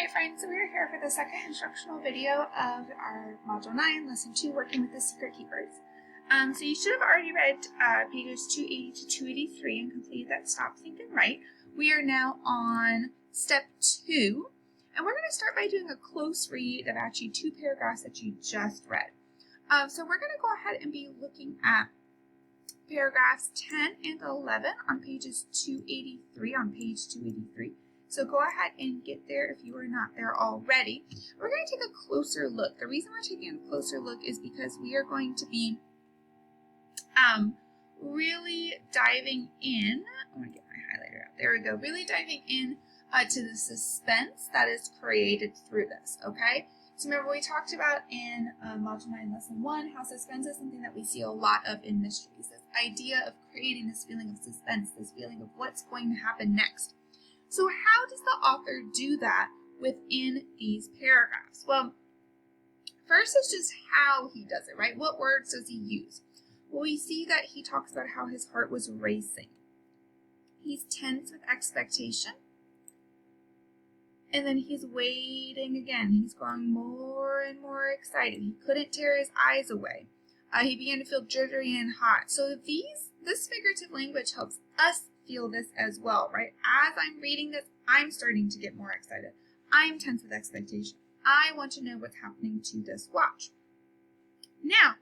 Alright friends, so we're here for the second instructional video of our Module 9, Lesson 2, Working with the Secret Keepers. So you should have already read pages 280 to 283 and completed that Stop, Think, and Write. We are now on Step 2, and we're going to start by doing a close read of actually two paragraphs that you just read. So we're going to go ahead and be looking at paragraphs 10 and 11 on pages 283, on page 283. So go ahead and get there if you are not there already. We're going to take a closer look. The reason we're taking a closer look is because we are going to be really diving in. I want to get my highlighter out. There we go. Really diving in to the suspense that is created through this, okay? So remember we talked about in Module 9, Lesson 1, how suspense is something that we see a lot of in mysteries. This idea of creating this feeling of suspense, this feeling of what's going to happen next. So how does the author do that within these paragraphs? Well, first is just how he does it, right? What words does he use? Well, we see that he talks about how his heart was racing. He's tense with expectation. And then he's waiting again. He's growing more and more excited. He couldn't tear his eyes away. He began to feel jittery and hot. So this figurative language helps us feel this as well, right? As I'm reading this, I'm starting to get more excited. I'm tense with expectation. I want to know what's happening to this watch. Now,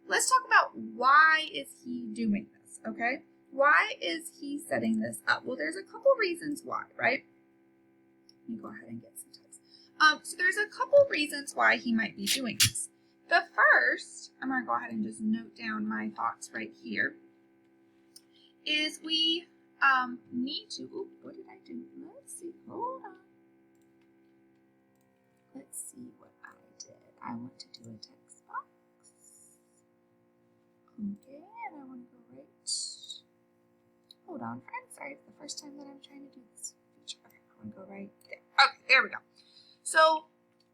let's talk about why is he doing this, okay? Why is he setting this up? Well, there's a couple reasons why, right? Let me go ahead and get some text. So there's a couple reasons why he might be doing this. The first, I'm going to go ahead and just note down my thoughts right here, is we need to, what did I do? Let's see, hold on. Let's see what I did. I want to do a text box. Okay, and I want to go right. Hold on, friends. Sorry, it's the first time that I'm trying to do this feature. Okay, I want to go right there. Okay, there we go. So,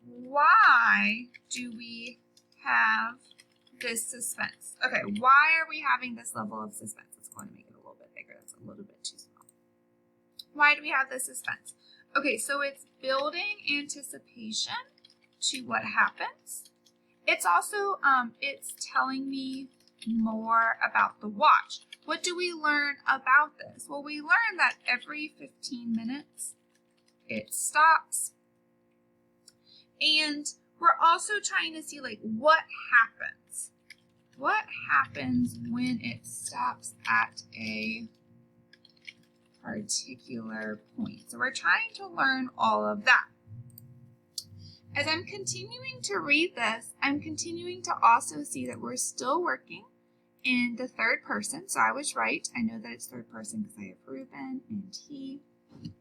why do we have this suspense? Okay, why are we having this level of suspense? Let's go ahead and make it a little bit bigger. That's a little bit too small. Why do we have this suspense? Okay, so it's building anticipation to what happens. It's also, it's telling me more about the watch. What do we learn about this? Well, we learn that every 15 minutes it stops. And we're also trying to see, like, what happens. What happens when it stops at a particular point? So we're trying to learn all of that. As I'm continuing to read this, I'm continuing to also see that we're still working in the third person. So I was right. I know that it's third person because I have Ruben and he. And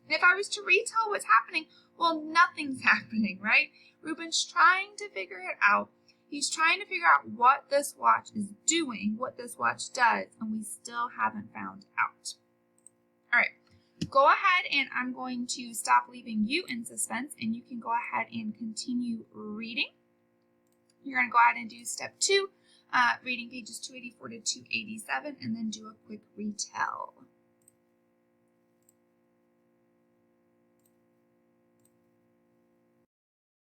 if I was to retell what's happening, well, nothing's happening, right? Ruben's trying to figure it out. He's trying to figure out what this watch is doing, what this watch does, and we still haven't found out. All right, go ahead and I'm going to stop leaving you in suspense, and you can go ahead and continue reading. You're going to go ahead and do Step 2, reading pages 284 to 287, and then do a quick retell.